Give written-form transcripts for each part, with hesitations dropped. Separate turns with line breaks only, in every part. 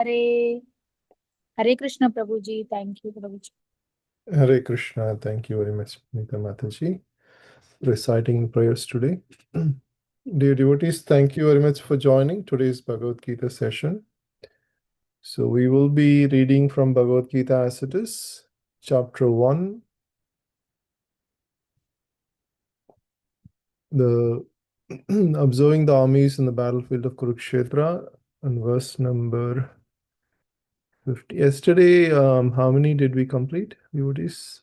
Hare Hare Krishna Prabhuji. Thank you, Prabhuji.
Hare Krishna. Thank you very much, Nita Mataji, reciting prayers today. Dear devotees, thank you very much for joining today's Bhagavad Gita session. So we will be reading from Bhagavad Gita as it is, chapter 1, the observing the armies in the battlefield of Kurukshetra, and verse number 50. Yesterday, how many did we complete, devotees?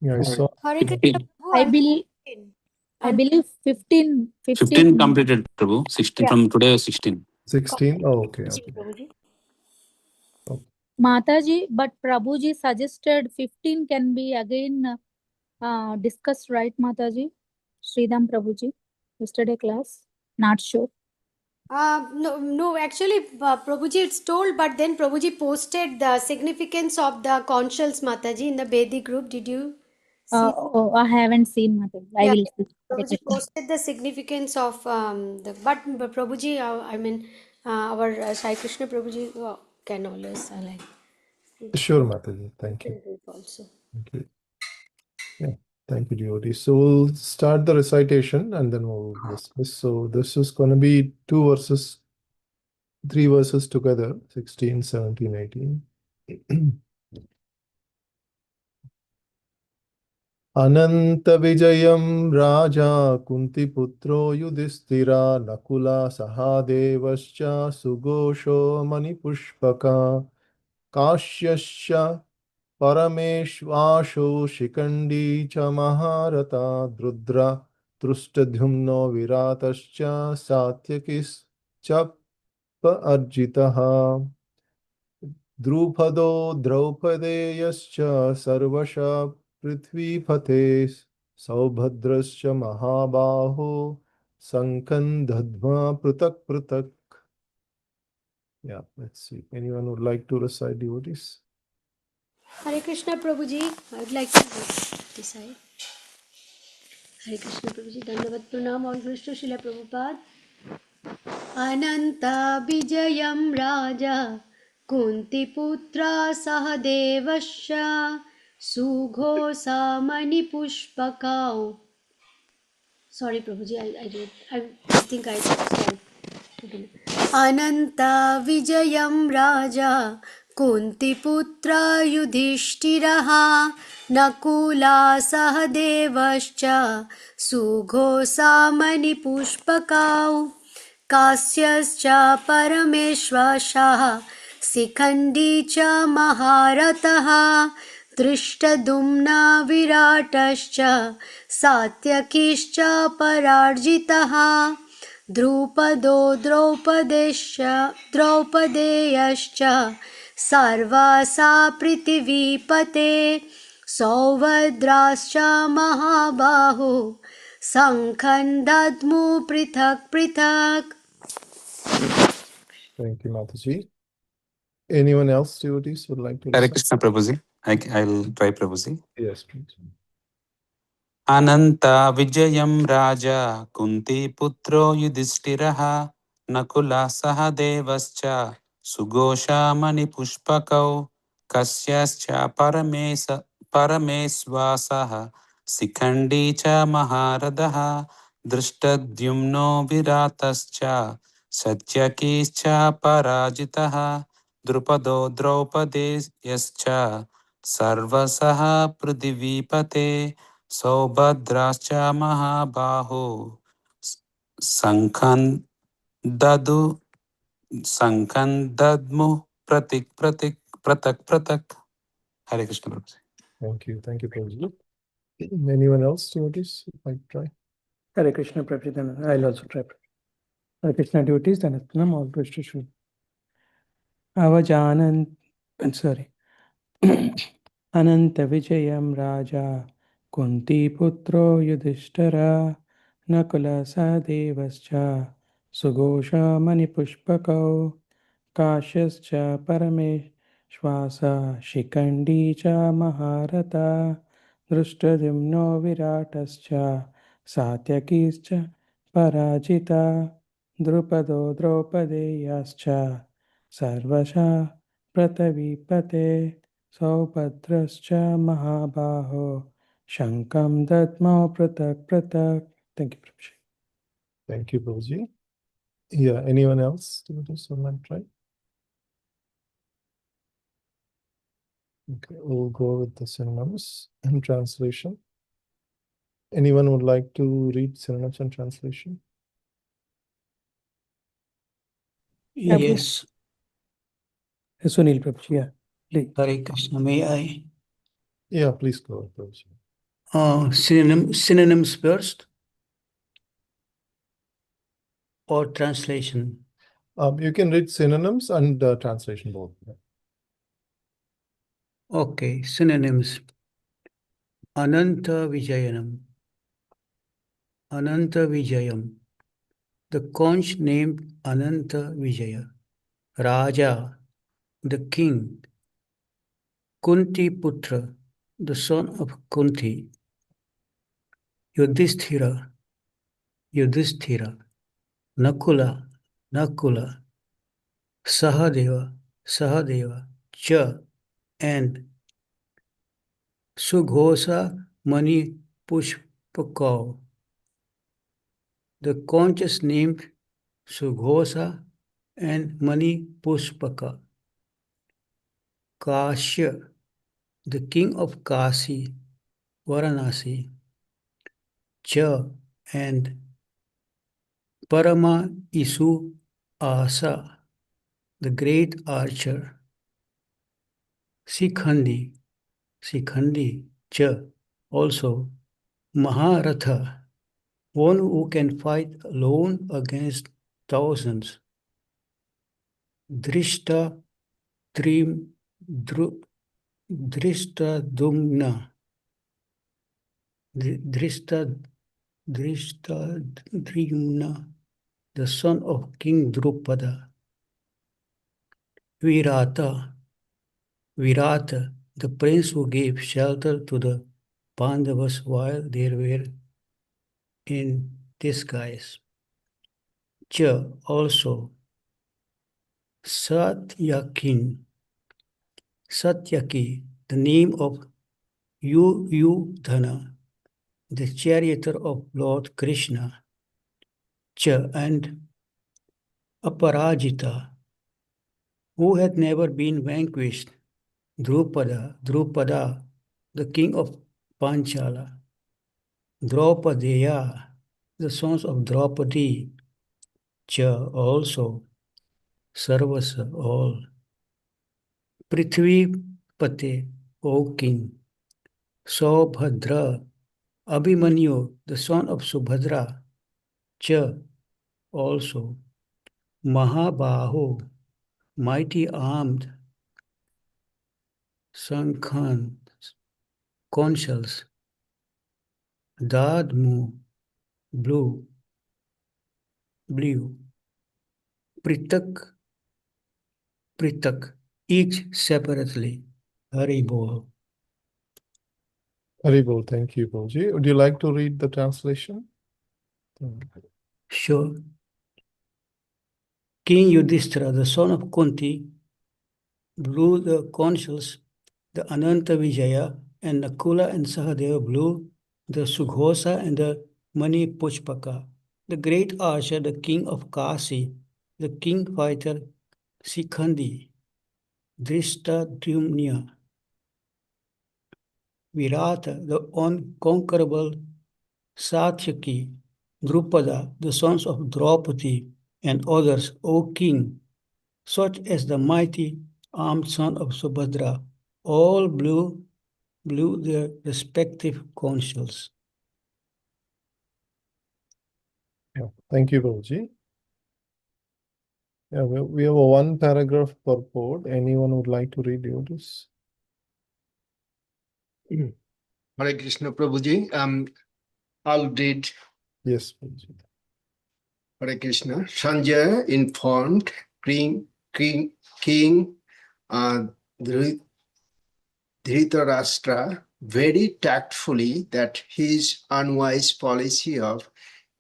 Yeah, I saw.
Hare Krishna Prabhu,
I believe
15.
I believe 15
15 completed, Prabhu. 16
Yeah.
from today, 16.
16. Oh, okay.
Prabhuji.
Mataji, but Prabhuji suggested 15 can be again discussed, right, Mataji? Sridham Prabhuji, yesterday class. Not sure.
No, actually, Prabhuji, it's told, but then Prabhuji posted the significance of the consuls, Mataji, in the Bedi group. Did you see?
I haven't seen Mataji. I will see.
Prabhuji posted the significance of but Prabhuji, our Sai Krishna Prabhuji can always like.
Sure, Mataji. Thank you.
Also.
Thank you. Yeah, thank you, devotees. So we'll start the recitation and then we'll discuss. So this is going to be three verses together, 16, 17, 18. Ananta Vijayam Raja Kuntiputro Yudhishthira Nakula Sahadevascha Sugosho Manipushpaka Kashyasya Parameshvasho Shikandi cha Maharata Drudra Trustadhyumno Viratascha Satyakis cha Arjitaha Drupado Draupadeyascha Sarvasha Prithvipate Saubhadrascha Mahabaho Sankandhadma Prutak Prutak. Yeah, let's see. Anyone would like to recite devotees?
Hare Krishna Prabhuji, I would like to decide. Hare Krishna Prabhuji, Dandavat Pranam, all Krishna Srila Prabhupada. Ananta Vijayam Raja Kuntiputra Sahadevasya Sughosa Manipushpakau. Sorry Prabhuji, I think I said. Ananta Vijayam Raja Kuntiputra Yudhishthiraha Nakula Sahadevascha Sughosa Manipushpakau Kasyascha Parameshvashah Sikhandi cha Maharatah Drishtadumna Viratascha Satyakischa Pararjitah Drupado Draupadeyascha Sarvasa Prithivipate Sauvadrascha Mahabahu Sankhand Prithak Prithak.
Thank you, Mataji. Anyone else, devotees, would like to
Hare
recite?
Krishna, Prabhuji. I'll try, Prabhuji.
Yes, please.
Ananta Vijayam Raja Kunti Putro Yudhishthiraha Nakula Sahadevascha Sugosha Manipushpakau Kasyascha Paramesvasaha Sikhandi cha Maharadaha Drishtadyumno Viratascha Satyakischa Parajitaha Drupado Draupadeyascha Sarvasaha Pridivipate Saubhadrascha Mahabaho Sankhan Dadmu Pratak. Hare Krishna Prabhuji.
Thank you. Thank you, Prabhuji. Anyone else, devotees, would like to try?
Hare Krishna Prabhuji, then I'll also try. Hare Krishna devotees, then Pranam all Krishna Shri. Avajanant, sorry. Ananta Vijayam Raja Kunti Putro Yudhishthira Nakula Sadevascha Sugosha Manipushpakau Kashyascha Parameshvasa Shikandi cha Maharata Drushtadimno Viratascha Satyakischa Parajita. Drupado Draupadeyascha Sarvasha Pratavipate Saubhadrascha Mahabaho Shankam Dadmao Pratak Pratak. Thank you, Prabhuji.
Thank you, Prabhuji. Yeah, anyone else? Devotees on that try? Okay, we'll go with the synonyms and translation. Anyone would like to read synonyms and translation?
Yes. Sunil Prabhuji, yeah. Please.
Hare Krishna, may I?
Yeah, please go ahead, Prabhuji.
Synonyms first or translation?
You can read synonyms and translation both.
Okay, synonyms. Ananta Vijayanam. Ananta Vijayam. The conch named Ananta Vijaya. Raja, the king. Kunti Putra, the son of Kunti. Yudhishthira, Yudhishthira. Nakula, Nakula. Sahadeva, Sahadeva. Cha, and Sughosa Mani Pushpakau. The conches named Sughosa and Mani Pushpaka. Kashya, the king of Kasi, Varanasi. Cha, and Parama Isu Asa, the great archer. Sikhandi, Sikhandi. Cha, also Maharatha, one who can fight alone against thousands. Drishta Drishtadumna. Drishtadumna, the son of King Drupada. Virata, Virata, the prince who gave shelter to the Pandavas while they were in disguise. Cha, also Satyakin, Satyaki, the name of Yudhana, the charioteer of Lord Krishna. Cha, and Aparajita, who had never been vanquished. Drupada, the king of Panchala. Draupadeya, the sons of Draupadi. Cha, also Sarvasa, all. Prithvi Pate, O king. Saubhadra, Abhimanyu, the son of Subhadra. Cha, also. Mahabaho, mighty armed. Sankhan, consuls. Dadmu, blue. Pritak, each separately. Haribol.
Haribol, thank you, Prabhuji. Would you like to read the translation?
Sure. King Yudhishthira, the son of Kunti, blew the consuls, the Ananta Vijaya, and Nakula and Sahadeva blew the Sughosa and the Mani Pushpaka. The great archer, the king of Kasi, the king fighter Sikhandi, Drishtadyumna, Virata, the unconquerable Satyaki, Drupada, the sons of Draupadi, and others, O king, such as the mighty armed son of Subhadra, all blew their respective consuls.
Yeah, thank you, Prabhuji. Yeah, we have a one paragraph per port. Anyone would like to read this?
Hare Krishna Prabhuji. I'll read.
Yes, Prabhuji.
Hare Krishna. Sanjaya informed King Dhritarashtra very tactfully that his unwise policy of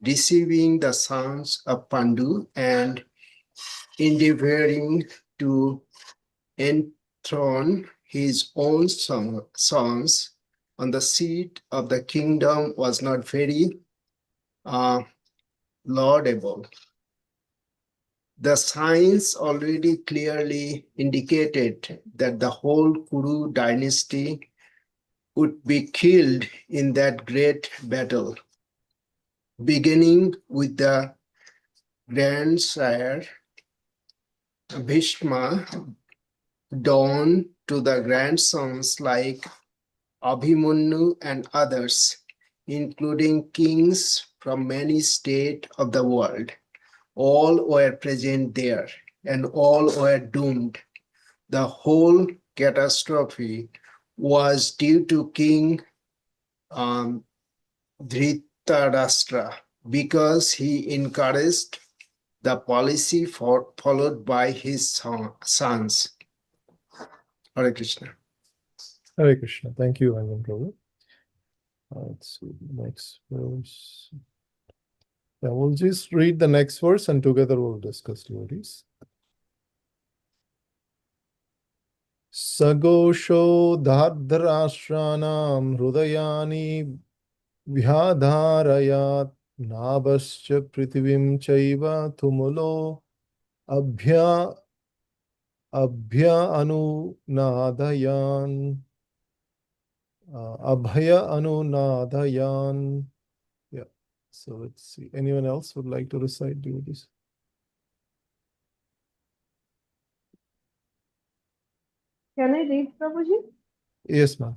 deceiving the sons of Pandu and endeavoring to enthrone his own sons on the seat of the kingdom was not very laudable. The signs already clearly indicated that the whole Kuru dynasty would be killed in that great battle, beginning with the grandsire Bhishma, down to the grandsons like Abhimanyu and others, including kings from many states of the world. All were present there, and all were doomed. The whole catastrophe was due to King Dhritarashtra because he encouraged the policy followed by his sons. Hare Krishna.
Hare Krishna. Thank you, Anjan Prabhu. Let's see the next verse. Yeah, we'll just read the next verse and together we'll discuss devotees. Sagosho dhardharashranam hrudayani vyadharayat nabascha prithivim chaiva tumulo abhya anunadayan abhaya anunadayan. Yeah. So let's see. Anyone else would like to recite devotees?
Can I read, Prabhuji?
Yes, ma'am.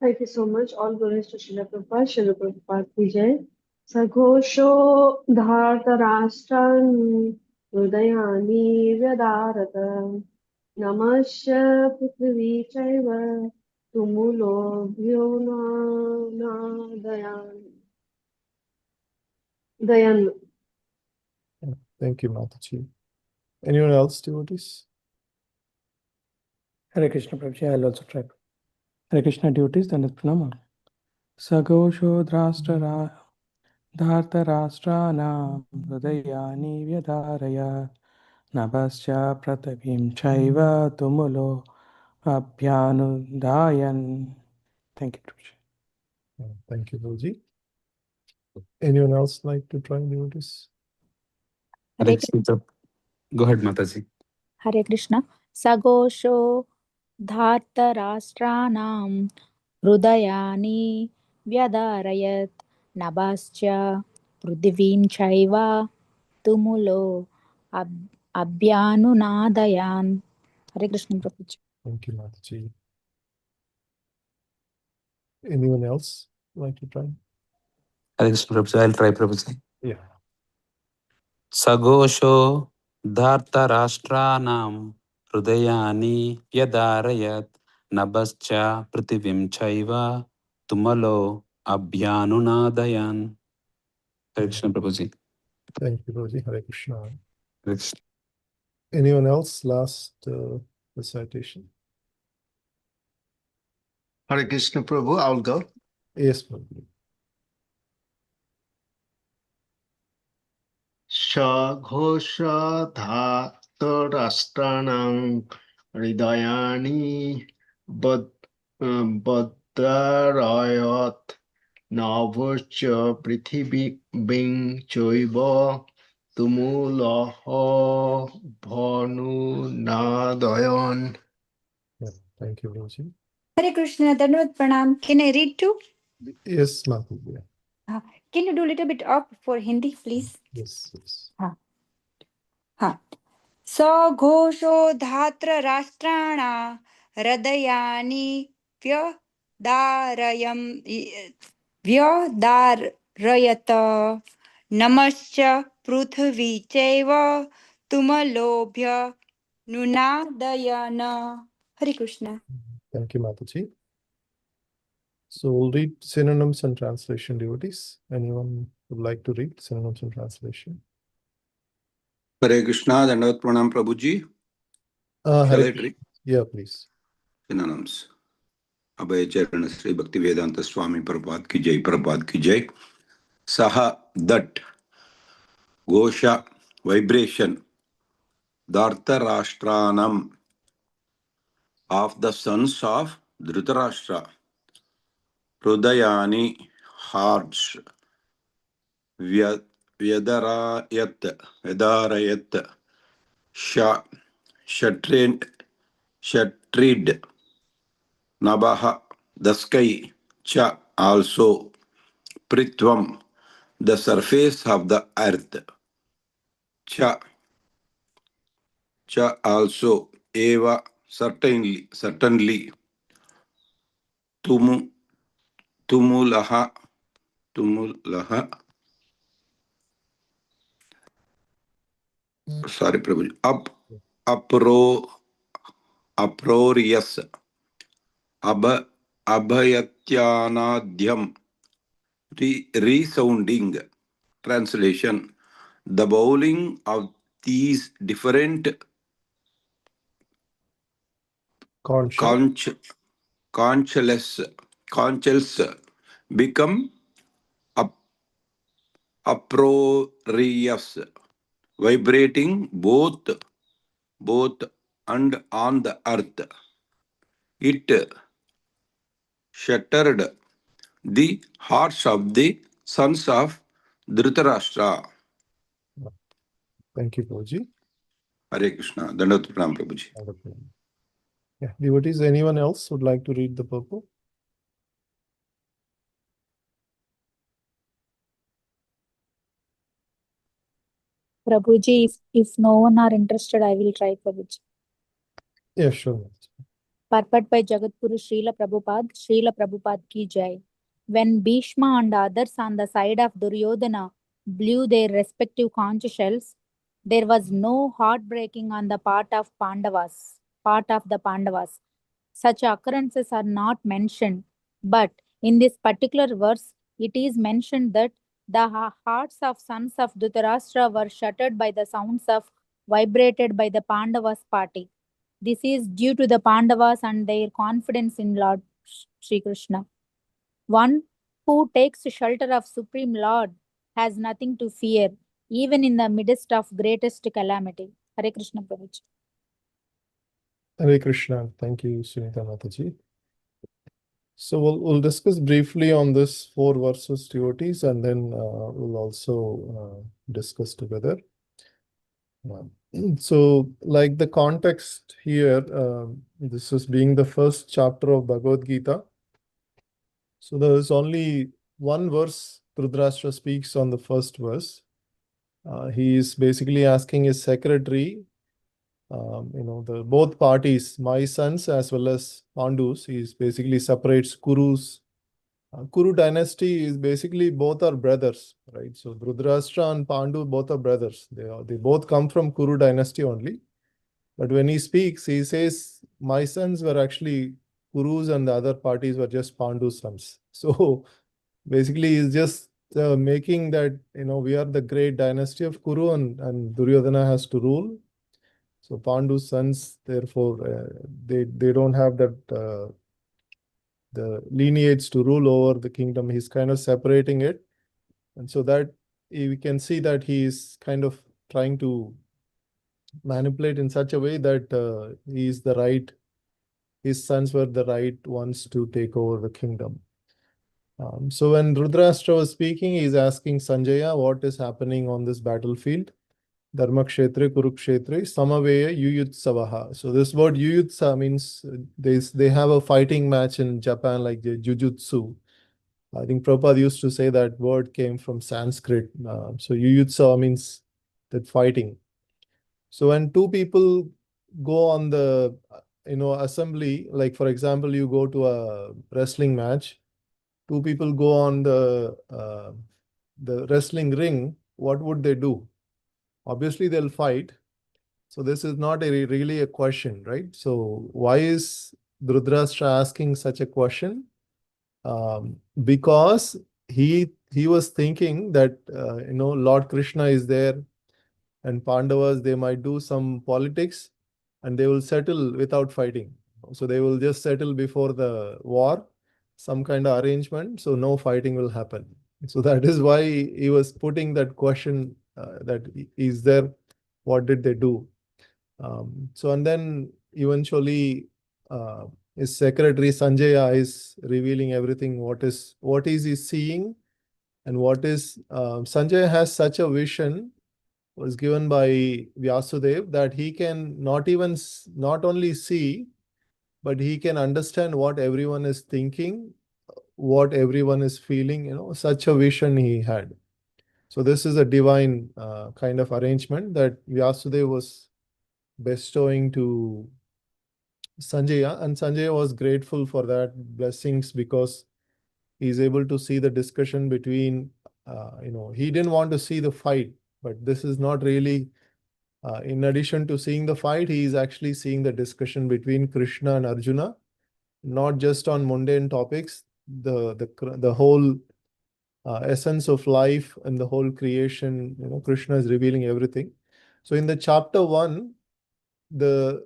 Thank you so much. All glories to Srila Prabhupada. Srila Prabhupada ki jai. Saghosho dhartarashtan hridayani vyadarata namasya prithvi chaiva tumulo dayan.
Thank you, Mataji. Anyone else, devotees?
Hare Krishna Prabhuji, I'll also try. Hare Krishna devotees, Dandat Pranam. Sagosho dhartarashtrana hridayani vyadaraya nabasya pratabhim chaiva tumulo abhyanudayan. Thank you, Prabhuji.
Thank you, Guruji. Anyone else like to try devotees?
Hare
Go ahead, Mataji.
Hare Krishna. Sagosho dhartarashranam hridayani vyadarayat nabascha prithivim chaiva tumulo abhyanunadayan. Hare Krishna Prabhuji.
Thank you, Mataji. Anyone else like to try?
Hare Krishna, Prabhuji. I'll try, Prabhuji.
Yeah.
Sagosho dhartarashranam hridayani vyadarayat nabascha prithivim chaiva tumalo abhyanunadayan. Hare Krishna, Prabhuji.
Thank you, Guruji. Hare Krishna.
Hare Krishna.
Anyone else? Last recitation.
Hare Krishna Prabhu, I'll go.
Yes, Prabhu.
Saghosha dhartarashtanam hridayani badrayat navascha prithivim chaiva tumulaho bhanunadayan.
Yeah, thank you, Guruji.
Hare Krishna, Dandavat Pranam. Can I read too?
Yes, Mataji.
Can you do a little bit up for Hindi, please?
Yes, yes.
Saghosho dhatra rashtrana hridayani vyadarayata namascha prithvi chaiva tumalobhya nunadayana. Hare Krishna.
Thank you, Mataji. So we'll read synonyms and translation, devotees. Anyone would like to read synonyms and translation?
Hare Krishna, Dandavat Pranam Prabhuji. Shall
Hare
I read?
Yeah, please.
Synonyms. Abhay Charan Sri Bhakti Vedanta Swami Prabhupada ki jai, Prabhupada ki jai. Saha that Gosha vibration Dhartarashtranam of the sons of Dhritarashtra Hrudayani hearts Vyadarayat Sha Shatrid Nabaha the sky Cha also Pritvam the surface of the earth Cha also Eva certainly Tumu Tumulaha sorry Prabhuji Apro uproarious abhayatyanadhyam resounding translation the bowling of these different conch conchels become uproarious vibrating both and on the earth it shattered the hearts of the sons of Dhritarashtra.
Thank you, Prabhuji.
Hare Krishna. Dandavat Pranam, Prabhuji.
Yeah, devotees, anyone else would like to read the purport?
Prabhuji, if no one are interested, I will try, Prabhuji.
Yeah, sure.
Purport by Jagatguru Srila Prabhupada ki jai. When Bhishma and others on the side of Duryodhana blew their respective conch shells, there was no heartbreaking on the part of the Pandavas. Such occurrences are not mentioned, but in this particular verse, it is mentioned that the hearts of sons of Dhritarashtra were shattered by the sounds of vibrated by the Pandavas party. This is due to the Pandavas and their confidence in Lord Sri Krishna. One who takes shelter of Supreme Lord has nothing to fear, even in the midst of greatest calamity. Hare Krishna Prabhuji.
Hare Krishna. Thank you, Sunita Mataji. So we'll discuss briefly on this 4 verses, devotees, and then we'll also discuss together. So, like the context here, this is being the first chapter of Bhagavad Gita. So there is only one verse Dhritarashtra speaks on the first verse. He is basically asking his secretary, both parties, my sons as well as Pandus, he basically separates Kurus. Kuru dynasty is basically both are brothers, right? So Dhritarashtra and Pandu both are brothers. They both come from Kuru dynasty only. But when he speaks, he says, my sons were actually Kurus and the other parties were just Pandu's sons. So basically, he's just making that, we are the great dynasty of Kuru and Duryodhana has to rule. So Pandu's sons, therefore, they don't have that the lineage to rule over the kingdom. He's kind of separating it. And so that we can see that he is kind of trying to manipulate in such a way that his sons were the right ones to take over the kingdom. So when Dhritarashtra was speaking, he's asking Sanjaya what is happening on this battlefield. Dharmakshetre, Kurukshetre, Samaveya Yuyutsavaha. So this word Yuyutsa means they have a fighting match in Japan like the Jujutsu. I think Prabhupada used to say that word came from Sanskrit. So Yuyutsa means that fighting. So when two people go on the assembly, like for example, you go to a wrestling match, two people go on the wrestling ring, what would they do? Obviously, they'll fight. So this is not really a question, right? So why is Dhritarashtra asking such a question? Because he was thinking that Lord Krishna is there, and Pandavas, they might do some politics, and they will settle without fighting. So they will just settle before the war, some kind of arrangement. So no fighting will happen. So that is why he was putting that question that is there, what did they do? So and then eventually his secretary Sanjaya is revealing everything. What is he seeing, and what is Sanjaya has such a vision was given by Vyasudev that he can not only see, but he can understand what everyone is thinking, what everyone is feeling. Such a vision he had. So this is a divine kind of arrangement that Vyasudev was bestowing to Sanjaya, and Sanjaya was grateful for that blessings because he's able to see the discussion between, he didn't want to see the fight, but this is not really, in addition to seeing the fight, he is actually seeing the discussion between Krishna and Arjuna, not just on mundane topics, the whole essence of life and the whole creation. Krishna is revealing everything. So in the chapter 1, the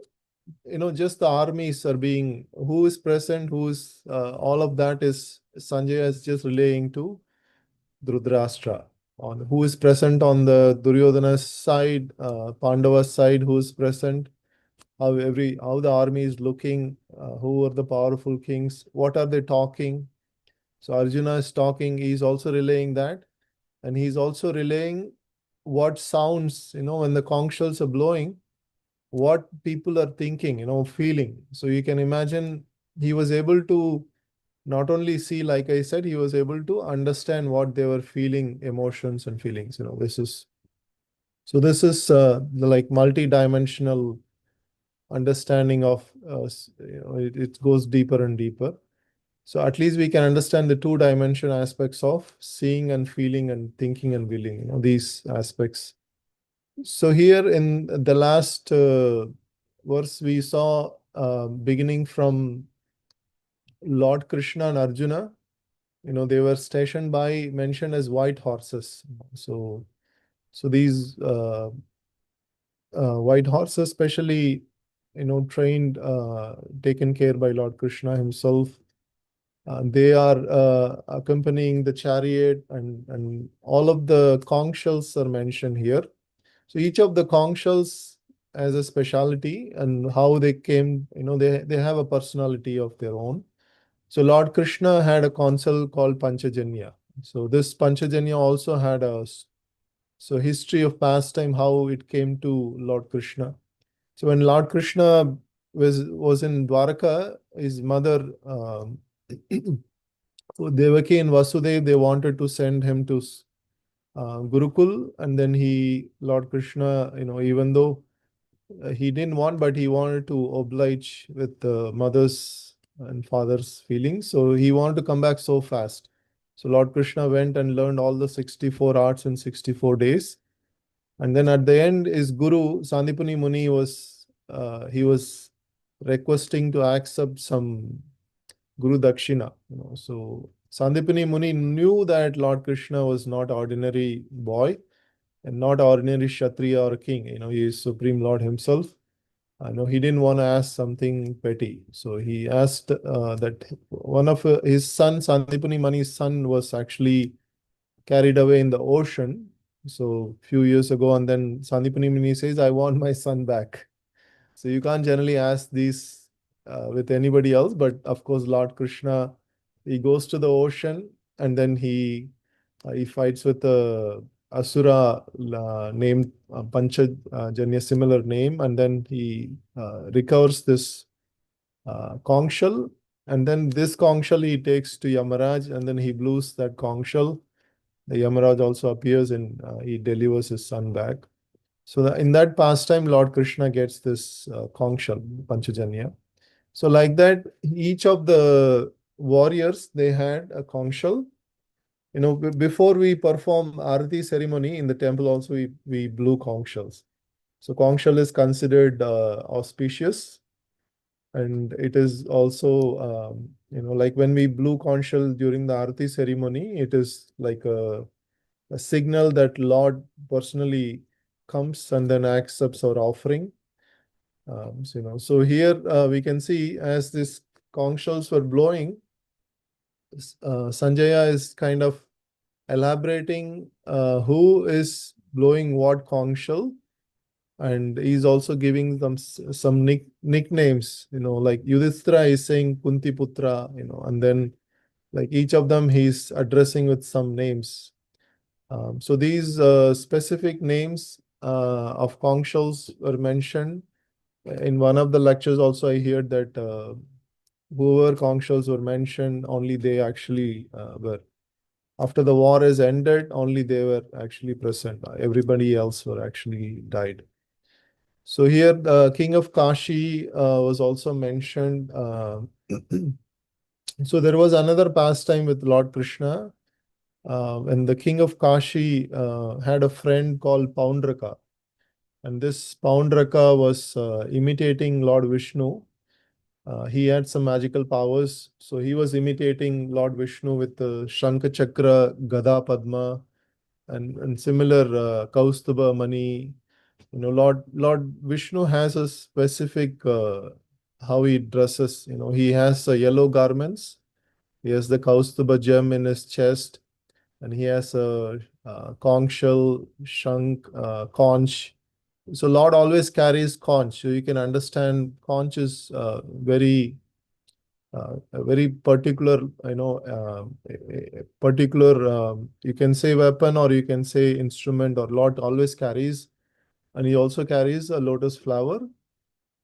just the armies are being, who is present, who is all of that is Sanjaya is just relaying to Dhritarashtra on who is present on the Duryodhana's side, Pandava's side, who is present, how the army is looking, who are the powerful kings, what are they talking. So Arjuna is talking, he's also relaying that, and he's also relaying what sounds, when the conch shells are blowing, what people are thinking, feeling. So you can imagine he was able to not only see, like I said, he was able to understand what they were feeling, emotions and feelings. This is the like multi-dimensional understanding of, it goes deeper and deeper. So at least we can understand the two-dimension aspects of seeing and feeling and thinking and willing, these aspects. So here in the last verse, we saw beginning from Lord Krishna and Arjuna, they were stationed by, mentioned as white horses. So these white horses, especially, trained, taken care by Lord Krishna himself. They are accompanying the chariot, and all of the conch shells are mentioned here. So each of the conch shells has a speciality, and how they came, they have a personality of their own. So Lord Krishna had a consul called Panchajanya. So this Panchajanya also had history of pastime, how it came to Lord Krishna. So when Lord Krishna was in Dwaraka, his mother Devaki and Vasudev, they wanted to send him to Gurukul, and then Lord Krishna, even though he didn't want, but he wanted to oblige with the mother's and father's feelings. So he wanted to come back so fast. So Lord Krishna went and learned all the 64 arts in 64 days. And then at the end, his guru, Sandipani Muni, he was requesting to accept some Guru Dakshina. So Sandipani Muni knew that Lord Krishna was not ordinary boy and not ordinary Kshatriya or king. He is Supreme Lord himself. I know he didn't want to ask something petty. So he asked that one of his son, Sandipani Mani's son, was actually carried away in the ocean. So few years ago, and then Sandipani Mani says, I want my son back. So you can't generally ask these with anybody else, but of course, Lord Krishna, he goes to the ocean, and then he fights with a Asura named Panchajanya, similar name, and then he recovers this conch shell, and then this conch shell he takes to Yamaraj, and then he blows that conch shell. The Yamaraj also appears, and he delivers his son back. So in that pastime, Lord Krishna gets this conch shell, Panchajanya. So like that, each of the warriors, they had a conch shell. Before we perform Arati ceremony in the temple also, we blew conch shells. So conch shell is considered auspicious, and it is also, like when we blew conch shell during the Arati ceremony, it is like a signal that Lord personally comes and then accepts our offering. So here we can see as these conch shells were blowing, Sanjaya is kind of elaborating who is blowing what conch shell, and he's also giving them some nicknames, like Yudhishthira is saying Kunti Putra, and then like each of them he's addressing with some names. So these specific names of conch shells were mentioned. In one of the lectures also I heard that whoever conch shells were mentioned, only they actually were. After the war is ended, only they were actually present. Everybody else were actually died. So here the king of Kashi was also mentioned. So there was another pastime with Lord Krishna. When the king of Kashi had a friend called Poundraka. And this Poundraka was imitating Lord Vishnu. He had some magical powers. So he was imitating Lord Vishnu with the Shankha Chakra, Gada Padma, and similar Kaustuba Mani. Lord Vishnu has a specific how he dresses. He has yellow garments. He has the Kaustuba gem in his chest, and he has a conch shell, shank, conch. So Lord always carries conch. So you can understand conch is a very particular, a particular, you can say weapon or you can say instrument, or Lord always carries. And he also carries a lotus flower,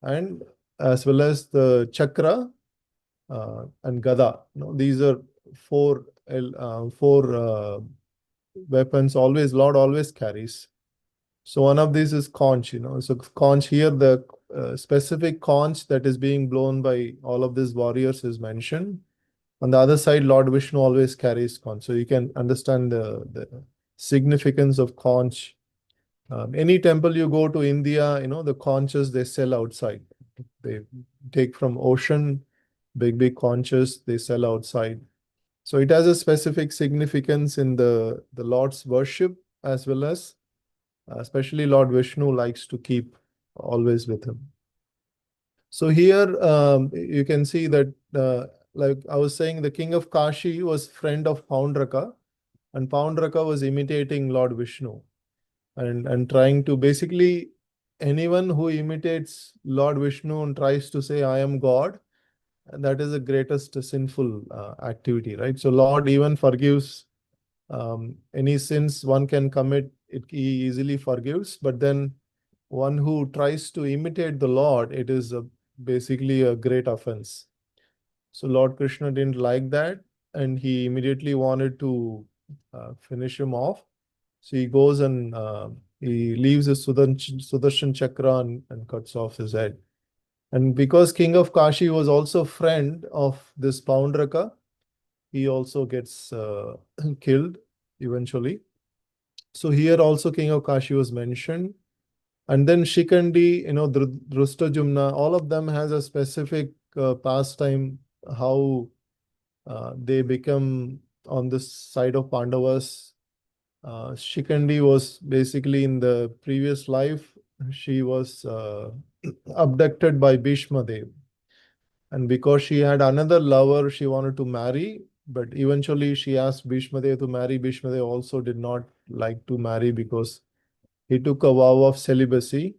and as well as the chakra and gada. These are four weapons always Lord always carries. So one of these is conch. So conch here, the specific conch that is being blown by all of these warriors is mentioned. On the other side, Lord Vishnu always carries conch. So you can understand the significance of conch. Any temple you go to India, the conches they sell outside. They take from ocean, big conches, they sell outside. So it has a specific significance in the Lord's worship, as well as especially Lord Vishnu likes to keep always with him. So here you can see that like I was saying, the king of Kashi was friend of Poundraka, and Poundraka was imitating Lord Vishnu and trying to basically, anyone who imitates Lord Vishnu and tries to say I am God, that is the greatest sinful activity, right? So Lord even forgives any sins one can commit, he easily forgives. But then one who tries to imitate the Lord, it is basically a great offense. So Lord Krishna didn't like that, and he immediately wanted to finish him off. So he goes and he leaves his Sudarshan Chakra and cuts off his head. And because King of Kashi was also friend of this Poundraka, he also gets killed eventually. So here also King of Kashi was mentioned. And then Shikandi, Drustajumna, all of them has a specific pastime, how they become on the side of Pandavas. Shikandi was basically in the previous life, she was abducted by Bhishma Dev. And because she had another lover, she wanted to marry, but eventually she asked Bhishma Dev to marry. Bhishma Dev also did not like to marry because he took a vow of celibacy,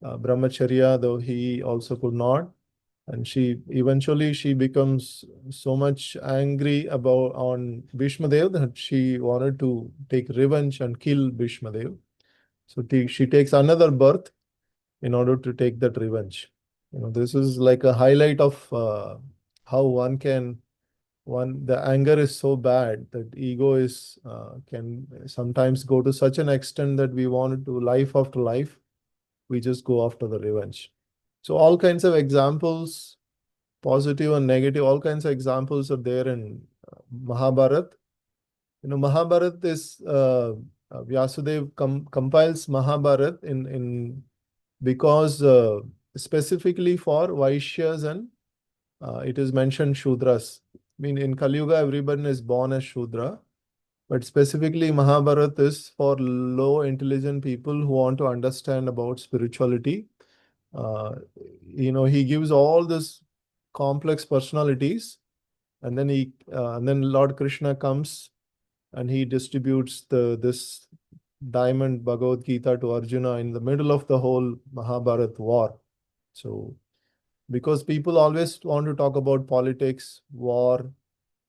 brahmacharya, though he also could not. And she becomes so much angry on Bhishma Dev that she wanted to take revenge and kill Bhishma Dev. So she takes another birth in order to take that revenge. This is like a highlight of how the anger is so bad that ego is can sometimes go to such an extent that we want to life after life, we just go after the revenge. So all kinds of examples, positive and negative, all kinds of examples are there in Mahabharat. Mahabharat is Vyasudev compiles Mahabharat in because specifically for Vaishyas, and it is mentioned Shudras. I mean, in Kali Yuga, everyone is born as Shudra, but specifically Mahabharat is for low intelligent people who want to understand about spirituality. He gives all this complex personalities, and then Lord Krishna comes and he distributes this diamond Bhagavad Gita to Arjuna in the middle of the whole Mahabharat war. So, because people always want to talk about politics, war,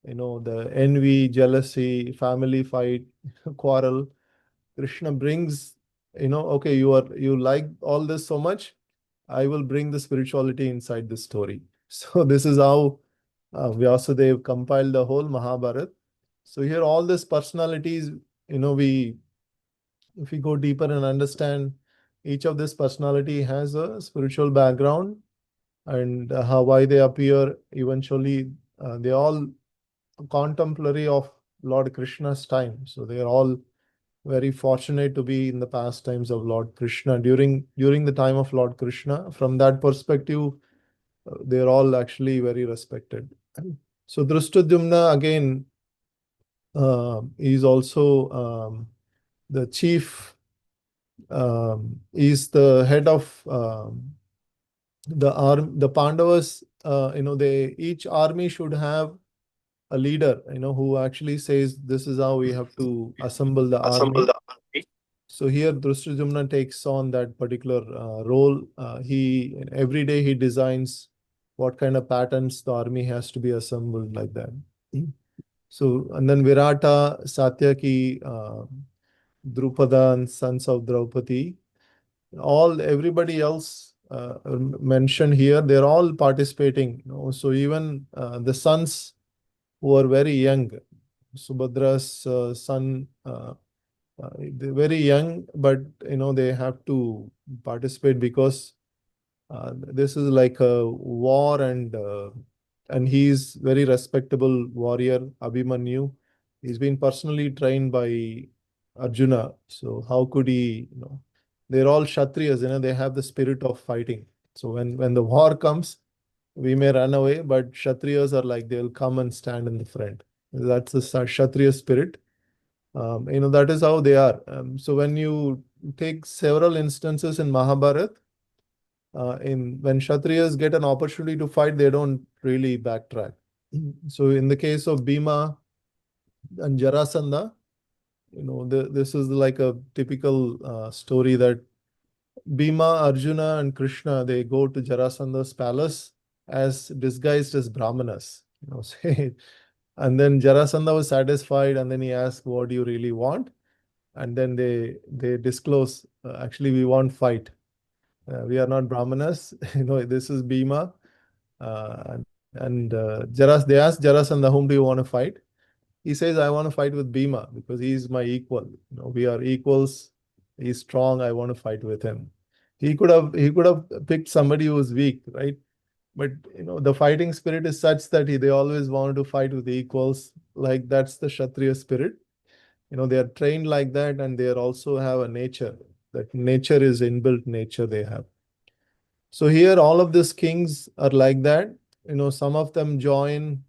the envy, jealousy, family fight, quarrel, Krishna brings, okay, you like all this so much, I will bring the spirituality inside the story. So this is how Vyasadeva compiled the whole Mahabharat. So here all these personalities, we if we go deeper and understand each of this personality has a spiritual background, and how why they appear eventually, they all contemporary of Lord Krishna's time. So they are all very fortunate to be in the pastimes of Lord Krishna during the time of Lord Krishna. From that perspective, they are all actually very respected. So Drushtadhyumna again is also the chief. Is the head of the Pandavas. They each army should have a leader, who actually says this is how we have to assemble the army. So here Drushtadhyumna takes on that particular role. He every day he designs what kind of patterns the army has to be assembled like that. So and then Virata, Satyaki, Drupada, and sons of Draupadi, everybody else mentioned here, they're all participating. So even the sons who are very young, Subhadra's son. They're very young, but they have to participate because this is like a war, and he's very respectable warrior, Abhimanyu. He's been personally trained by Arjuna. So how could he? They're all Kshatriyas. They have the spirit of fighting. So when the war comes, we may run away, but Kshatriyas are like they'll come and stand in the front. That's the Kshatriya spirit. That is how they are. So when you take several instances in Mahabharat, when Kshatriyas get an opportunity to fight, they don't really backtrack. So in the case of Bhima and Jarasandha, this is like a typical story that Bhima, Arjuna, and Krishna, they go to Jarasandha's palace as disguised as Brahmanas. Say, and then Jarasandha was satisfied, and then he asked, "What do you really want?" And then they disclose, actually we want fight. We are not Brahmanas. This is Bhima. They asked Jarasandha, whom do you want to fight? He says, I want to fight with Bhima because he's my equal. We are equals. He's strong. I want to fight with him. He could have picked somebody who was weak, right? But the fighting spirit is such that they always wanted to fight with equals. Like that's the Kshatriya spirit. They are trained like that, and they also have a nature. That nature is inbuilt nature they have. So here, all of these kings are like that. Some of them join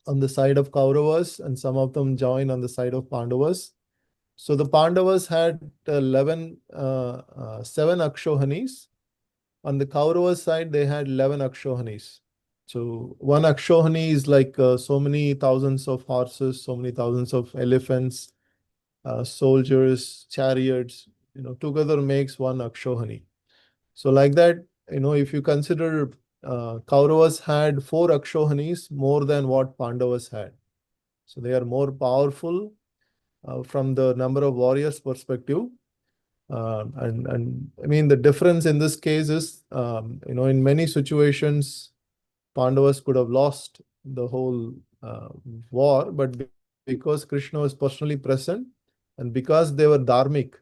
on the side of Kauravas, and some of them join on the side of Pandavas. So the Pandavas had 7 Akshohanis. On the Kauravas side, they had 11 Akshohanis. So one Akshohani is like so many thousands of horses, so many thousands of elephants, soldiers, chariots, together makes one Akshohani. So like that, if you consider Kauravas had 4 Akshohanis more than what Pandavas had. So they are more powerful from the number of warriors perspective. And I mean, the difference in this case is, in many situations, Pandavas could have lost the whole war, but because Krishna was personally present and because they were dharmic,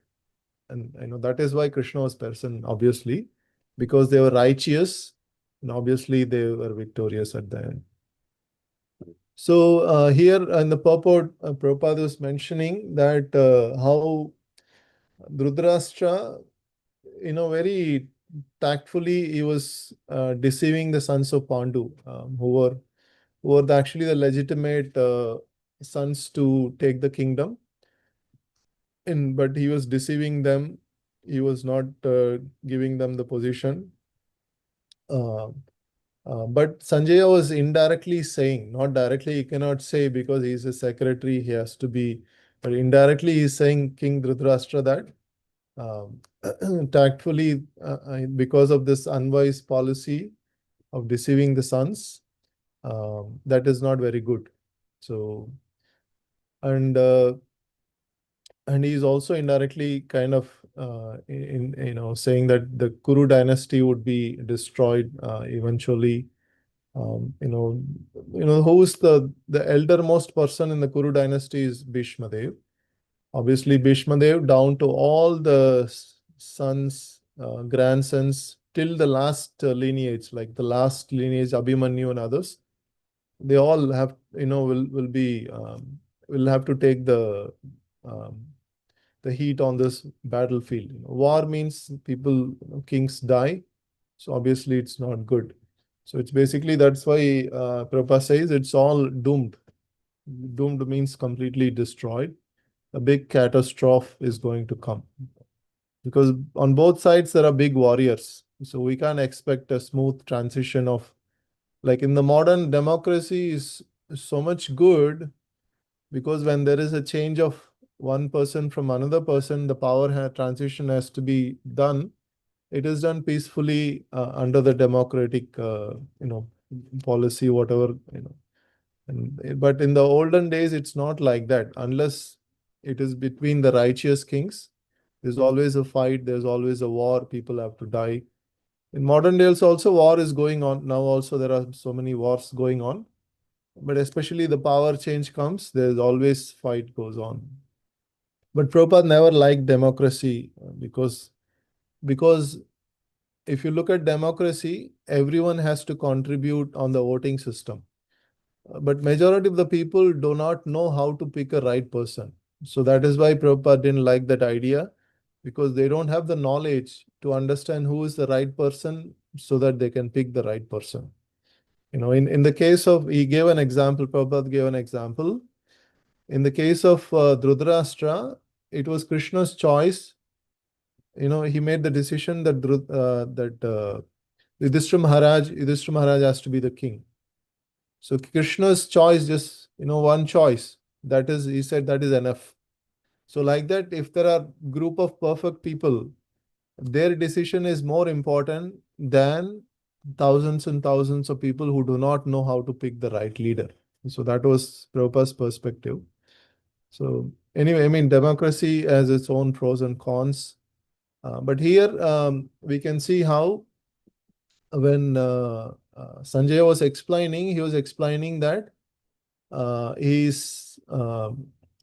and that is why Krishna was present, obviously, because they were righteous, and obviously they were victorious at the end. So here in the purport, Prabhupada is mentioning that how Dhritarashtra, very tactfully, he was deceiving the sons of Pandu, who were actually the legitimate sons to take the kingdom. But he was deceiving them. He was not giving them the position. But Sanjaya was indirectly saying, not directly, he cannot say because he's a secretary, he has to be, but indirectly he's saying King Dhritarashtra that tactfully, because of this unwise policy of deceiving the sons, that is not very good. So, and he's also indirectly kind of saying that the Kuru dynasty would be destroyed eventually. Who is the eldermost person in the Kuru dynasty is Bhishma Dev. Obviously, Bhishma Dev down to all the sons, grandsons, till the last lineage, like the last lineage, Abhimanyu and others, they all have, will have to take um, the heat on this battlefield. War means people, kings die. So obviously it's not good. So it's basically, that's why Prabhupada says it's all doomed. Doomed means completely destroyed. A big catastrophe is going to come. Because on both sides there are big warriors. So we can't expect a smooth transition of, like in the modern democracy is so much good, because when there is a change of one person from another person, the power transition has to be done. It is done peacefully under the democratic, policy, whatever, but in the olden days, it's not like that. Unless it is between the righteous kings, there's always a fight, there's always a war, people have to die. In modern days also war is going on. Now also there are so many wars going on. But especially the power change comes, there's always fight goes on. But Prabhupada never liked democracy because if you look at democracy, everyone has to contribute on the voting system. But majority of the people do not know how to pick a right person. So that is why Prabhupada didn't like that idea, because they don't have the knowledge to understand who is the right person so that they can pick the right person. In the case of, he gave an example, Prabhupada gave an example. In the case of Dhritarashtra, it was Krishna's choice. He made the decision that Yudhishthira Maharaj has to be the king. So Krishna's choice, just one choice. That is, he said, that is enough. So like that, if there are group of perfect people, their decision is more important than thousands and thousands of people who do not know how to pick the right leader. So that was Prabhupada's perspective. So anyway, I mean, democracy has its own pros and cons. But here we can see how when Sanjay was explaining, he was explaining that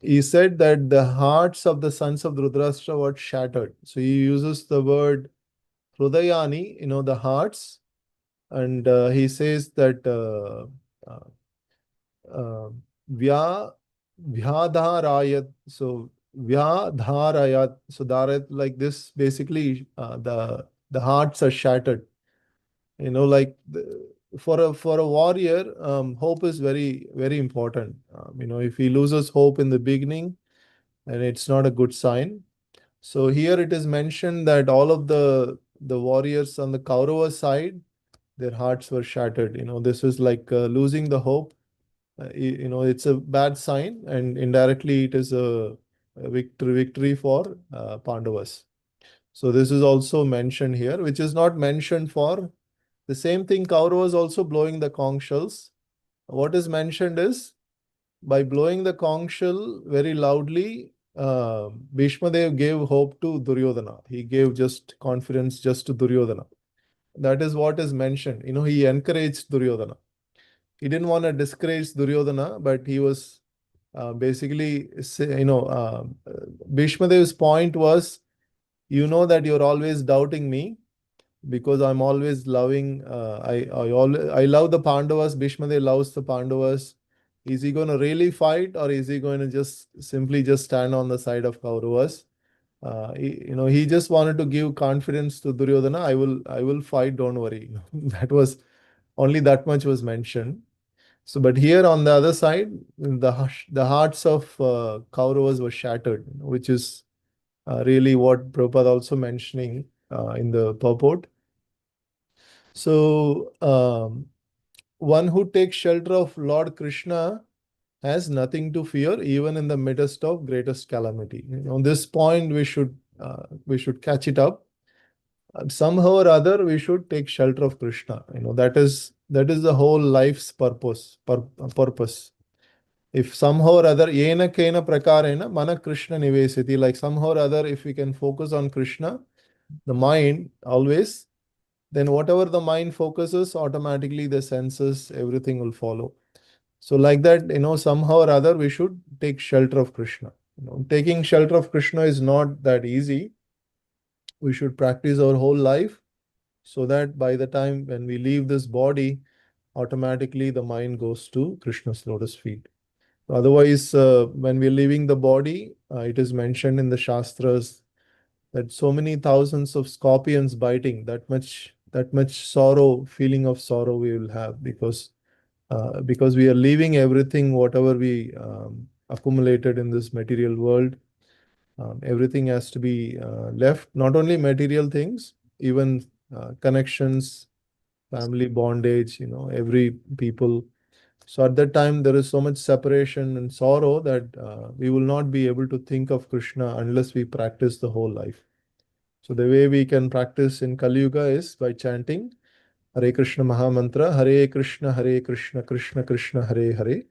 he said that the hearts of the sons of Dhritarashtra were shattered. So he uses the word Hrudayani, the hearts, and he says that Vya Vyadharayat. So Vyadharayat. So Dharat, like this, basically the hearts are shattered. Like for a warrior, hope is very, very important. If he loses hope in the beginning, then it's not a good sign. So here it is mentioned that all of the warriors on the Kaurava side, their hearts were shattered. This is like losing the hope. It's a bad sign, and indirectly it is a victory for Pandavas. So this is also mentioned here, which is not mentioned for the same thing. Kauravas also blowing the conch shells. What is mentioned is, by blowing the conch shell very loudly, Bhishma Dev gave hope to Duryodhana. He gave just confidence just to Duryodhana. That is what is mentioned. He encouraged Duryodhana. He didn't want to discourage Duryodhana, but he was basically, Bhishma Dev's point was, that you're always doubting me, because I'm always loving. I love the Pandavas. Bhishma Dev loves the Pandavas. Is he going to really fight, or is he going to just simply just stand on the side of Kauravas? He just wanted to give confidence to Duryodhana. I will fight. Don't worry. That was only that much was mentioned. So, but here on the other side, the hearts of Kauravas were shattered, which is really what Prabhupada also mentioning in the purport. So, one who takes shelter of Lord Krishna has nothing to fear, even in the midst of greatest calamity. On this point, we should catch it up. Somehow or other, we should take shelter of Krishna. That is the whole life's purpose. If somehow or other, yena kena prakarena mana Krishna nivesiti, like somehow or other, if we can focus on Krishna, the mind always, then whatever the mind focuses, automatically the senses, everything will follow. So like that, somehow or other, we should take shelter of Krishna. Taking shelter of Krishna is not that easy. We should practice our whole life so that by the time when we leave this body, automatically the mind goes to Krishna's lotus feet. Otherwise, when we're leaving the body, it is mentioned in the Shastras that so many thousands of scorpions biting, that much sorrow, feeling of sorrow we will have because we are leaving everything, whatever we accumulated in this material world. Everything has to be left, not only material things, even connections, family bondage, every people. So at that time, there is so much separation and sorrow that we will not be able to think of Krishna unless we practice the whole life. So the way we can practice in Kali Yuga is by chanting Hare Krishna Mahamantra, Hare Krishna, Krishna Krishna, Hare Hare,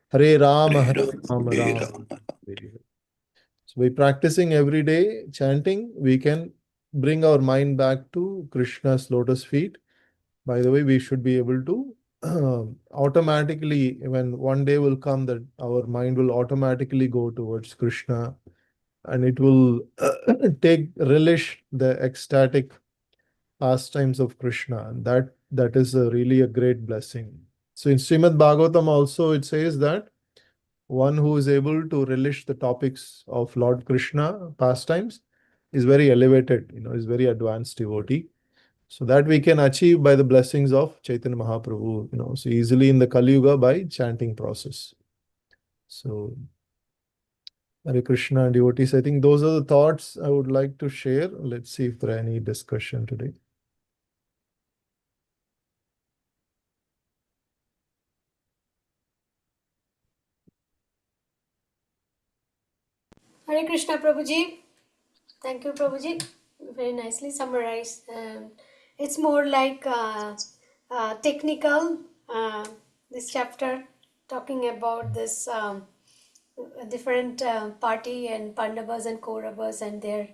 Hare Rama, Hare Rama, Rama. Hare Hare. So by practicing every day, chanting, we can bring our mind back to Krishna's lotus feet. By the way, we should be able to automatically, when one day will come that our mind will automatically go towards Krishna and it will take relish the ecstatic pastimes of Krishna. And that is really a great blessing. So in Srimad Bhagavatam also it says that one who is able to relish the topics of Lord Krishna pastimes is very elevated, is very advanced devotee. So that we can achieve by the blessings of Chaitanya Mahaprabhu, so easily in the Kali Yuga by chanting process. So Hare Krishna devotees, I think those are the thoughts I would like to share. Let's see if there are any discussion today.
Hare Krishna, Prabhuji. Thank you, Prabhuji. Very nicely summarized. It's more like technical, this chapter, talking about this different party and Pandavas and Kauravas and their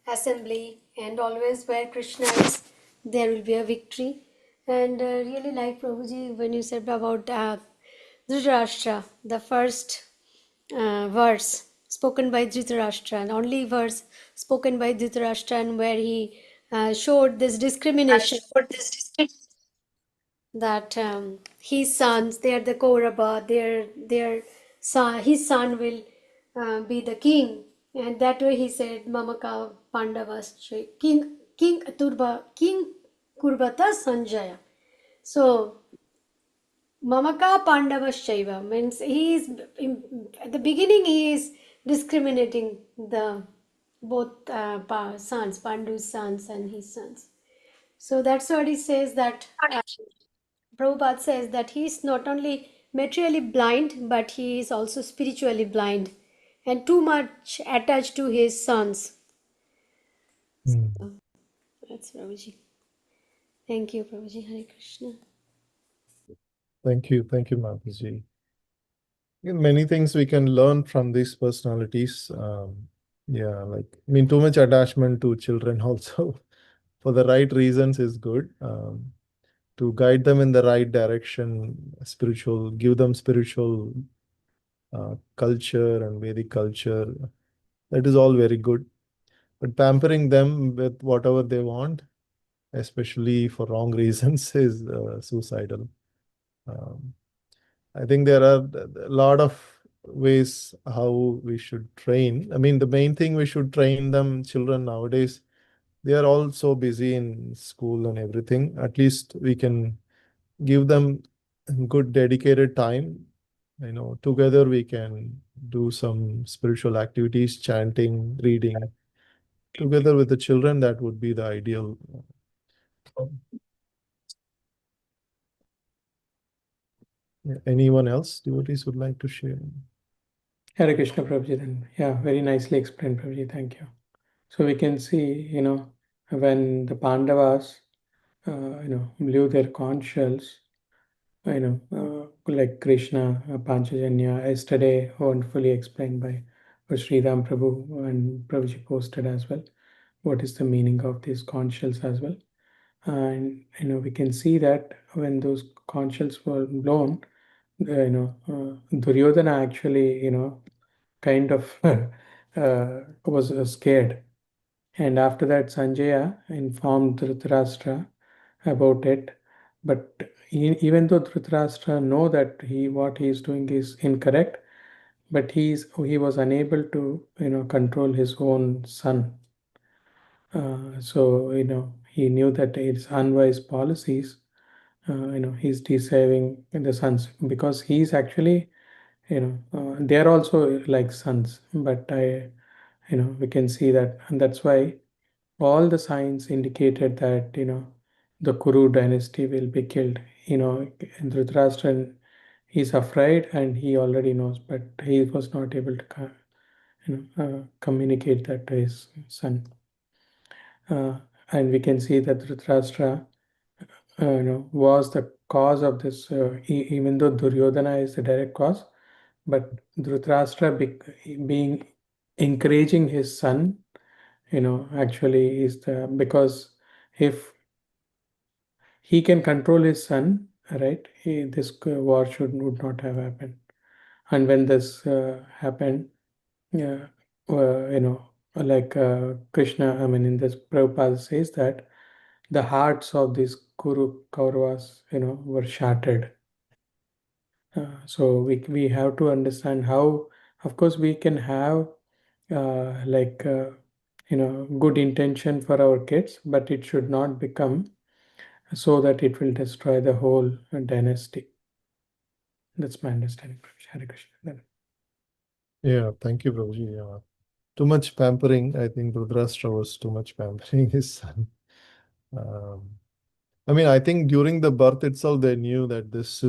assembly, and always where Krishna is, there will be a victory. And really like Prabhuji when you said about Dhritarashtra, the first verse spoken by Dhritarashtra, and only verse spoken by Dhritarashtra, and where he showed this discrimination that his sons, they are the Kaurava, their son, his son will be the king, and that way he said, Mamaka Pandavas, King Kurvata Sanjaya. So Mamaka Pandavaschaiva means he is at the beginning he is discriminating the both sons, Pandu's sons and his sons. So that's what he says that Prabhupada says that he is not only materially blind but he is also spiritually blind and too much attached to his sons. So, that's Prabhuji. Thank you, Prabhuji. Hare Krishna.
Thank you, Mataji. Many things we can learn from these personalities. Too much attachment to children also for the right reasons is good. To guide them in the right direction, give them spiritual culture and Vedic culture. That is all very good. But pampering them with whatever they want, especially for wrong reasons, is suicidal. I think there are a lot of ways how we should train. I mean, the main thing we should train them, children nowadays, they are all so busy in school and everything. At least we can give them good dedicated time. Together we can do some spiritual activities, chanting, reading. Together with the children, that would be the ideal. Anyone else devotees would like to share?
Hare Krishna, Prabhuji. Then, yeah, very nicely explained, Prabhuji. Thank you. So we can see, when the Pandavas, blew their conch shells, like Krishna, Panchajanya, yesterday, wonderfully explained by Sri Ram Prabhu, and Prabhuji posted as well. What is the meaning of these conch shells as well? And we can see that when those conch shells were blown, Duryodhana actually, kind of was scared. And after that, Sanjaya informed Dhritarashtra about it. But even though Dhritarashtra know that what he is doing is incorrect, but he was unable to control his own son. So he knew that it's unwise policies. He's deceiving the sons because he's actually they're also like sons. But we can see that, and that's why all the signs indicated that the Kuru dynasty will be killed. Dhritarashtra, he's afraid and he already knows, but he was not able to communicate that to his son. And we can see that Dhritarashtra was the cause of this, even though Duryodhana is the direct cause, but Dhritarashtra being encouraging his son, actually is because if he can control his son, right, this war would not have happened. And when this happened, yeah, like Krishna, in this Prabhupada says that the hearts of these Kuru Kauravas, were shattered. So we have to understand how, of course, we can have good intention for our kids, but it should not become so that it will destroy the whole dynasty. That's my understanding. Hare Krishna.
Yeah, thank you, Prabhuji. Too much pampering. I think Dhritarashtra was too much pampering his son. I think during the birth itself, they knew that this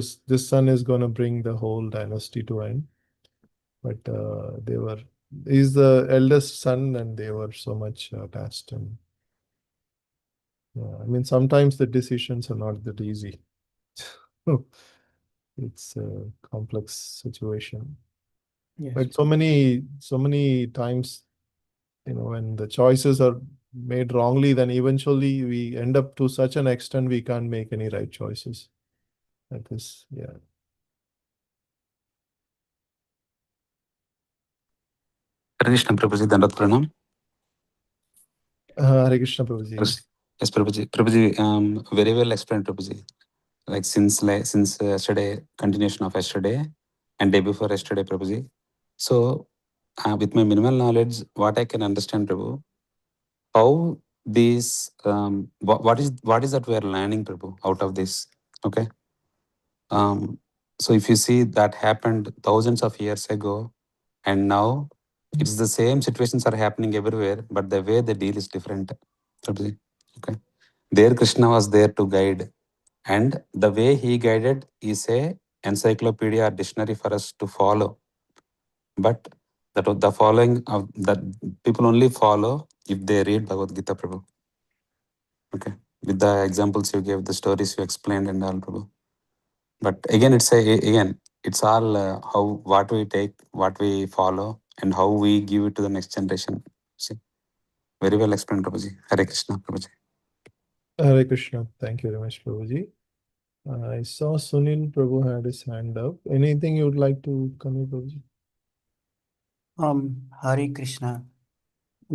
son is going to bring the whole dynasty to end. But he's the eldest son, and they were so much attached. And sometimes the decisions are not that easy. It's a complex situation.
Yes.
But so many times, when the choices are made wrongly, then eventually we end up to such an extent we can't make any right choices. That is, yeah.
Hare Krishna, Prabhuji, Dandat Pranam.
Hare Krishna, Prabhuji.
Yes, Prabhuji. Prabhuji, very well explained, Prabhuji. Like since yesterday, continuation of yesterday and day before yesterday, Prabhuji. So, with my minimal knowledge, what I can understand, Prabhu, how these, what is that we are learning, Prabhu, out of this? Okay. So if you see that happened thousands of years ago, and now it's the same situations are happening everywhere, but the way they deal is different. Prabhuji. Okay. There Krishna was there to guide. And the way he guided is a encyclopedia or dictionary for us to follow. But the following of that people only follow if they read Bhagavad Gita, Prabhu. Okay. With the examples you gave, the stories you explained and all, Prabhu. But again, it's all what we take, what we follow, and how we give it to the next generation. See, very well explained, Prabhuji. Hare Krishna, Prabhuji.
Hare Krishna. Thank you very much, Prabhuji. I saw Sunil Prabhu had his hand up. Anything you would like to comment, Prabhuji?
Hare Krishna,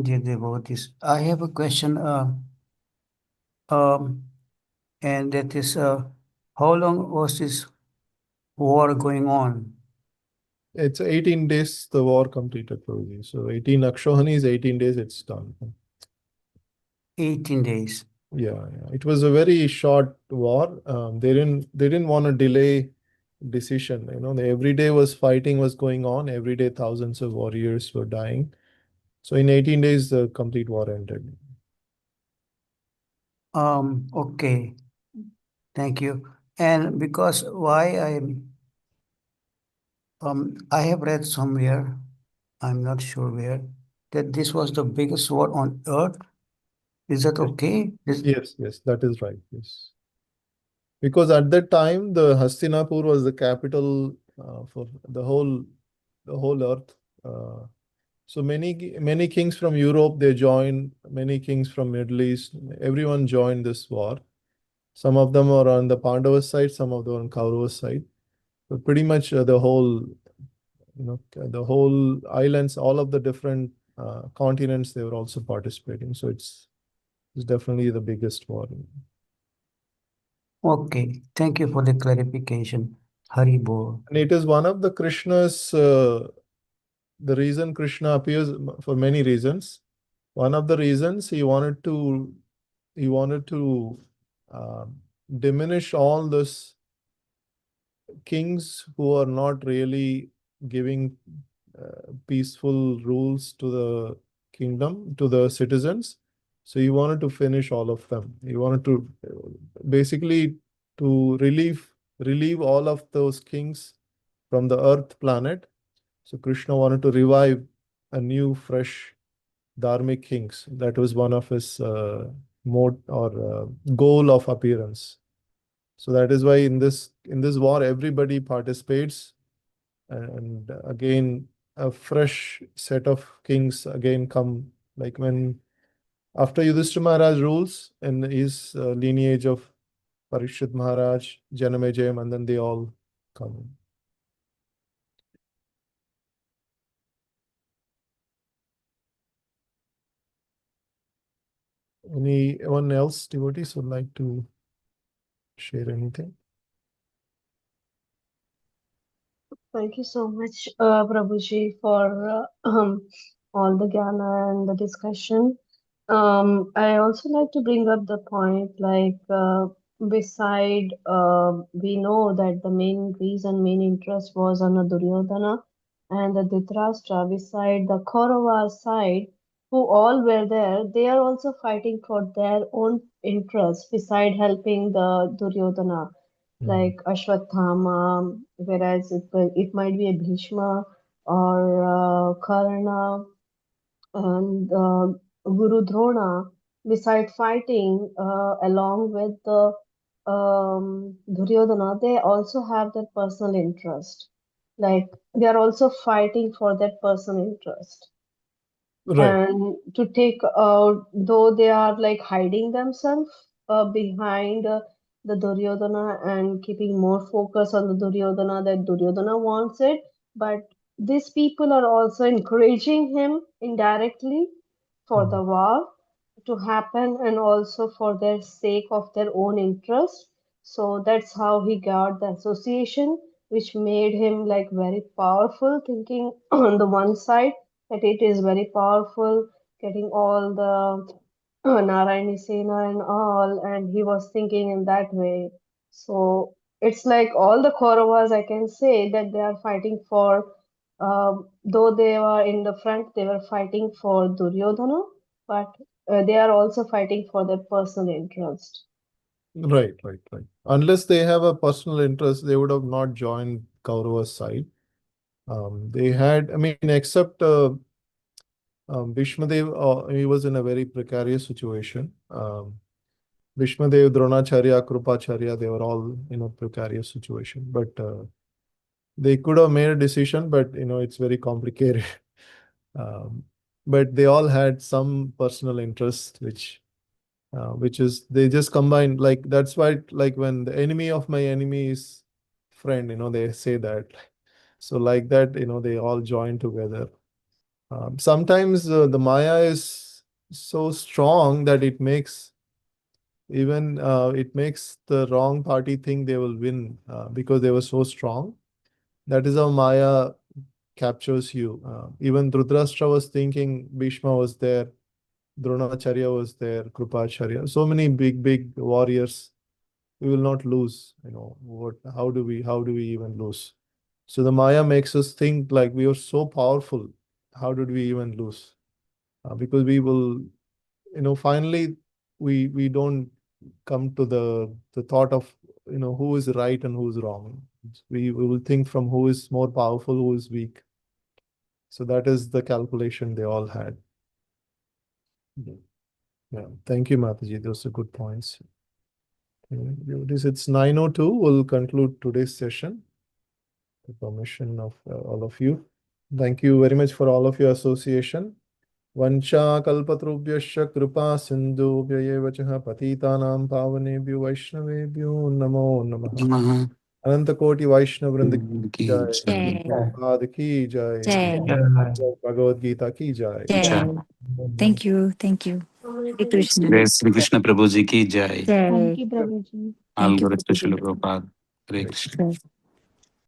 dear devotees. I have a question, and that is, how long was this war going on?
It's 18 days the war completed, Prabhuji. So 18 Akshohani is 18 days, it's done.
18 days.
Yeah. It was a very short war. They didn't want to delay decision. Every day fighting was going on. Every day thousands of warriors were dying. So in 18 days, the complete war ended.
Okay. Thank you. And because why I'm I have read somewhere, I'm not sure where, that this was the biggest war on earth. Is that okay?
Yes, that is right. Yes. Because at that time, the Hastinapur was the capital for the whole earth. So many kings from Europe, they joined, many kings from Middle East, everyone joined this war. Some of them were on the Pandava side, some of them on Kaurava side. But pretty much the whole islands, all of the different continents, they were also participating. So it's definitely the biggest war.
Okay, thank you for the clarification. Hari Bol.
And it is one of the Krishna's, the reason Krishna appears for many reasons. One of the reasons he wanted to diminish all this kings who are not really giving peaceful rules to the kingdom, to the citizens. So he wanted to finish all of them. He wanted to basically to relieve all of those kings from the earth planet. So Krishna wanted to revive a new, fresh dharmic kings. That was one of his mode or goal of appearance. So that is why in this war everybody participates, and again a fresh set of kings again come, like when after Yudhishthira Maharaj rules in his lineage of Parikshit Maharaj, Janamejayam, and then they all come. Anyone else, devotees, would like to share anything?
Thank you so much, Prabhuji, for all the Gyana and the discussion. I also like to bring up the point, like, beside, we know that the main reason, main interest was on the Duryodhana and the Dhritarashtra. Beside the Kaurava side, who all were there, they are also fighting for their own interest, beside helping the Duryodhana, like Ashwatthama, whereas it might be a Bhishma or Karna and Guru Drona, beside fighting along with the Duryodhana, they also have their personal interest. Like they are also fighting for that personal interest.
Right.
And to take though they are like hiding themselves behind the Duryodhana and keeping more focus on the Duryodhana, that Duryodhana wants it, but these people are also encouraging him indirectly for the war to happen and also for their sake of their own interest. So that's how he got the association, which made him like very powerful, thinking on the one side that it is very powerful, getting all the Narayani Sena and all, and he was thinking in that way. So it's like all the Kauravas, I can say that they are fighting for, though they were in the front, they were fighting for Duryodhana, but they are also fighting for their personal interest.
Right. Unless they have a personal interest, they would have not joined Kaurava's side. They had, I mean, except Bhishmadev, he was in a very precarious situation. Bhishmadev, Dronacharya, Krupacharya, they were all in a precarious situation. But they could have made a decision, but it's very complicated. But they all had some personal interest, which is they just combined. Like that's why, like when the enemy of my enemy is friend, they say that. So like that, they all join together. Sometimes the Maya is so strong that it makes the wrong party think they will win because they were so strong. That is how Maya captures you. Even Dhritarashtra was thinking Bhishma was there, Dronacharya was there, Krupacharya. So many big warriors. We will not lose. How do we even lose? So the Maya makes us think like we are so powerful. How did we even lose? Because we will, finally we don't come to the thought of who is right and who's wrong. We will think from who is more powerful, who is weak. So that is the calculation they all had. Yeah, thank you, Mataji. Those are good points. It's 9:02. We'll conclude today's session. The permission of all of you. Thank you very much for all of your association. Vancha kalpatrubhyasya kripa sindhubhya eva cha patitanam pavanebhyo vaishnavebhyo namo namaha. Ananta Koti Vaishnav Vrinda ki jai.
Jai.
Prabhupada ki jai.
Jai.
Bhagavad Gita ki jai.
Jai. Thank you. Thank you. Hare Krishna.
Jai Sri Krishna Prabhuji ki jai.
Jai.
Thank you, Prabhuji.
All
Thank you,
glories to Srila
Prabhuji.
Prabhupada. Hare Krishna.
Jai.